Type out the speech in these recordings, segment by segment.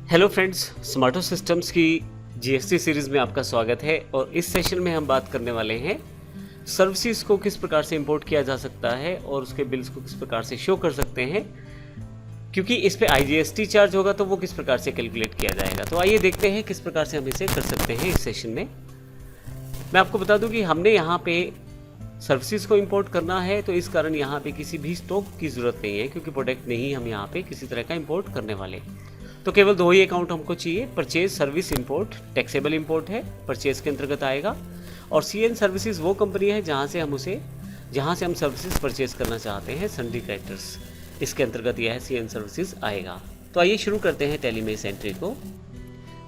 Hello friends, स्मार्टो systems की GST series में आपका स्वागत है। और इस सेशन में हम बात करने वाले हैं सर्विसेज को किस प्रकार से इंपोर्ट किया जा सकता है और उसके बिल्स को किस प्रकार से शो कर सकते हैं, क्योंकि इस पे आईजीएसटी चार्ज होगा तो वो किस प्रकार से कैलकुलेट किया जाएगा। तो आइए देखते हैं किस प्रकार से हम इसे कर सकते हैं। इस सेशन में मैं आपको बता दूं कि हमने यहाँ पे सर्विसेज को इंपोर्ट करना है, तो इस कारण यहाँ पे किसी भी स्टॉक की ज़रूरत नहीं है, क्योंकि प्रोडक्ट नहीं हम यहाँ पे किसी तरह का इंपोर्ट करने वाले। तो केवल दो ही अकाउंट हमको चाहिए। Purchase service import taxable import है, परचेज के अंतर्गत आएगा। और सीएन सर्विसेज वो कंपनी है जहाँ से हम सर्विसेज परचेज करना चाहते हैं, सन्ड्री क्रेडिटर्स, इसके अंतर्गत यह सीएन सर्विसेज आएगा। तो आइए शुरू करते हैं टैली में इस एंट्री को।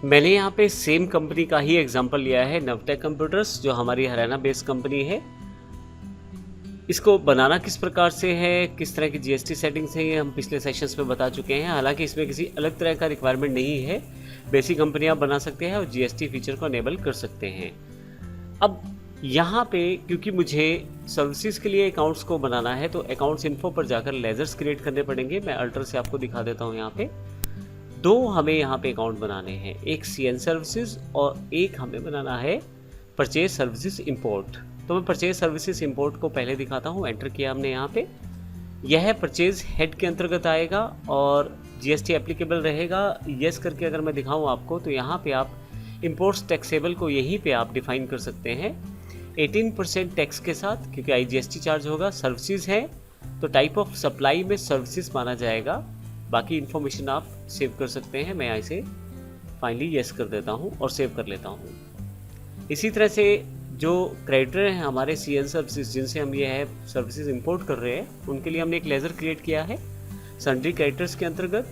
मैंने यहाँ पे सेम कंपनी का ही एग्जाम्पल लिया है, नवटेक कंप्यूटर्स, जो हमारी हरियाणा बेस्ड कंपनी है। इसको बनाना किस प्रकार से है, किस तरह की जीएसटी सेटिंग्स है, ये हम पिछले सेशंस में बता चुके हैं। हालांकि इसमें किसी अलग तरह का रिक्वायरमेंट नहीं है, बेसिक कंपनियां बना सकते हैं और जीएसटी फीचर को अनेबल कर सकते हैं। अब यहाँ पे क्योंकि मुझे सर्विसेज के लिए अकाउंट्स को बनाना है, तो अकाउंट्स इन्फो पर जाकर लेजर्स क्रिएट करने पड़ेंगे। मैं अल्टर से आपको दिखा देता हूँ। यहाँ पे दो हमें यहाँ पे अकाउंट बनाने हैं, एक सीएन सर्विसेज और एक हमें बनाना है परचेज सर्विसेज इंपोर्ट। तो मैं परचेज सर्विसेज इंपोर्ट को पहले दिखाता हूँ। एंटर किया हमने यहाँ पे, यह परचेज हेड के अंतर्गत आएगा और जीएसटी एप्लीकेबल रहेगा। यस करके अगर मैं दिखाऊँ आपको, तो यहाँ पे आप इंपोर्ट्स टैक्सेबल को यहीं पे आप डिफाइन कर सकते हैं 18% टैक्स के साथ, क्योंकि आईजीएसटी चार्ज होगा। सर्विसेज है तो टाइप ऑफ सप्लाई में सर्विसेज माना जाएगा। बाकी इन्फॉर्मेशन आप सेव कर सकते हैं। मैं इसे फाइनली यस कर देता हूँ और सेव कर लेता हूँ। इसी तरह से जो क्रेडिटर हैं हमारे सीएन सर्विसेज, जिनसे हम ये है सर्विसेज इंपोर्ट कर रहे हैं, उनके लिए हमने एक लेजर क्रिएट किया है सन्ड्री क्रेडिटर्स के अंतर्गत।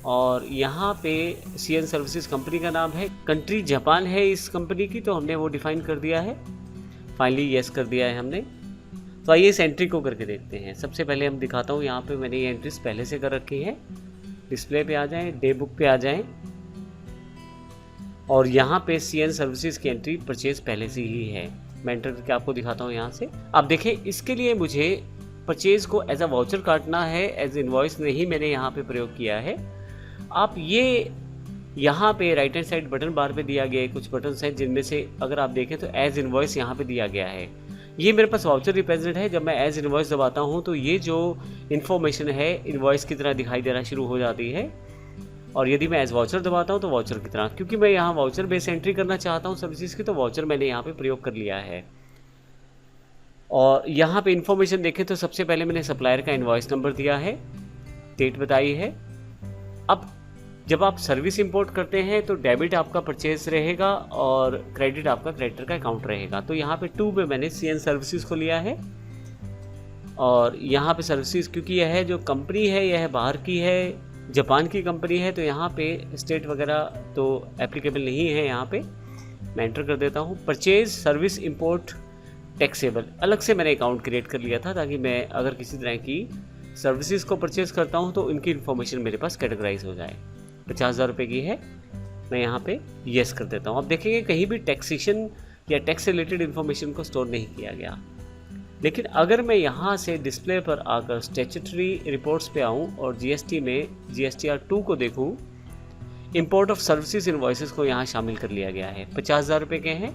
और यहाँ पे सीएन सर्विसेज कंपनी का नाम है, कंट्री जापान है इस कंपनी की, तो हमने वो डिफाइन कर दिया है। फाइनली यस कर दिया है हमने। तो आइए इस एंट्री को करके देखते हैं। सबसे पहले हम दिखाता हूँ, यहाँ पे मैंने ये एंट्रीज पहले से कर रखी है। डिस्प्ले पे आ जाएँ, डे बुक पे आ जाएँ, और यहाँ पे सीएन सर्विसेज की एंट्री परचेज पहले से ही है। मैं एंटर करके आपको दिखाता हूँ यहाँ से। अब देखिए, इसके लिए मुझे परचेज को एज अ वाउचर काटना है, एज इनवॉइस नहीं मैंने यहाँ पे प्रयोग किया है। आप ये यहाँ पे राइट हैंड साइड बटन बार पे दिया गया है कुछ बटन हैं, जिनमें से अगर आप देखें तो एज इनवॉइस यहाँ पे दिया गया है। ये मेरे पास वाउचर रिप्रेजेंट है। जब मैं एज इनवॉइस दबाता हूँ तो ये जो इन्फॉर्मेशन है इनवॉइस की तरह दिखाई देना शुरू हो जाती है। और यदि मैं एज वाउचर दबाता हूं तो वाउचर की तरह, क्योंकि मैं यहाँ वाउचर बेस एंट्री करना चाहता हूं सर्विसेज की, तो वाउचर मैंने यहाँ पे प्रयोग कर लिया है। और यहाँ पे इन्फॉर्मेशन देखें तो सबसे पहले मैंने सप्लायर का इनवॉइस नंबर दिया है, डेट बताई है। अब जब आप सर्विस इंपोर्ट करते हैं तो डेबिट आपका परचेज रहेगा और क्रेडिट आपका क्रेडिटर का अकाउंट रहेगा। तो यहाँ पे 2 पे मैंने सीएन सर्विसेज को लिया है। और यहाँ पे सर्विसेज, क्योंकि यह है जो कंपनी है यह बाहर की है, जापान की कंपनी है, तो यहाँ पे स्टेट वगैरह तो एप्लीकेबल नहीं है। यहाँ पे मैं एंटर कर देता हूँ। परचेज सर्विस इंपोर्ट टैक्सेबल, अलग से मैंने अकाउंट क्रिएट कर लिया था, ताकि मैं अगर किसी तरह की सर्विसेज को परचेज करता हूँ तो इनकी इन्फॉर्मेशन मेरे पास कैटेगराइज हो जाए। 50,000 रुपये की है, मैं यहाँ पे यस कर देता हूँ। अब देखेंगे कहीं भी टैक्सेशन या टैक्स रिलेटेड इन्फॉर्मेशन को स्टोर नहीं किया गया। लेकिन अगर मैं यहाँ से डिस्प्ले पर आकर स्टैट्यूटरी रिपोर्ट्स पे आऊँ और जीएसटी में जीएसटीआर 2 को देखूँ, इंपोर्ट ऑफ सर्विसेज इनवॉइसेस को यहाँ शामिल कर लिया गया है। 50,000 रुपये के हैं।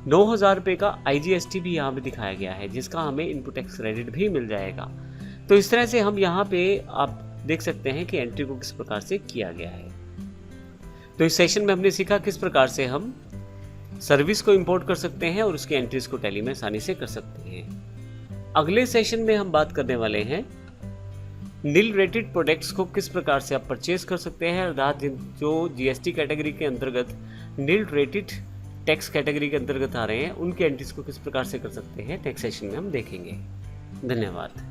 9,000 रुपये का आईजीएसटी भी यहाँ पे दिखाया गया है, जिसका हमें इनपुट टैक्स क्रेडिट भी मिल जाएगा। तो इस तरह से हम यहाँ पे आप देख सकते हैं कि एंट्री को किस प्रकार से किया गया है। तो इस सेशन में हमने सीखा किस प्रकार से हम सर्विस को इंपोर्ट कर सकते हैं और उसकी एंट्रीज को टैली में आसानी से कर सकते हैं। अगले सेशन में हम बात करने वाले हैं नील रेटेड प्रोडक्ट्स को किस प्रकार से आप परचेज कर सकते हैं, अर्थात जो जीएसटी कैटेगरी के अंतर्गत नील रेटेड टैक्स कैटेगरी के अंतर्गत आ रहे हैं, उनकी एंट्रीज को किस प्रकार से कर सकते हैं, टैक्सेशन में हम देखेंगे। धन्यवाद।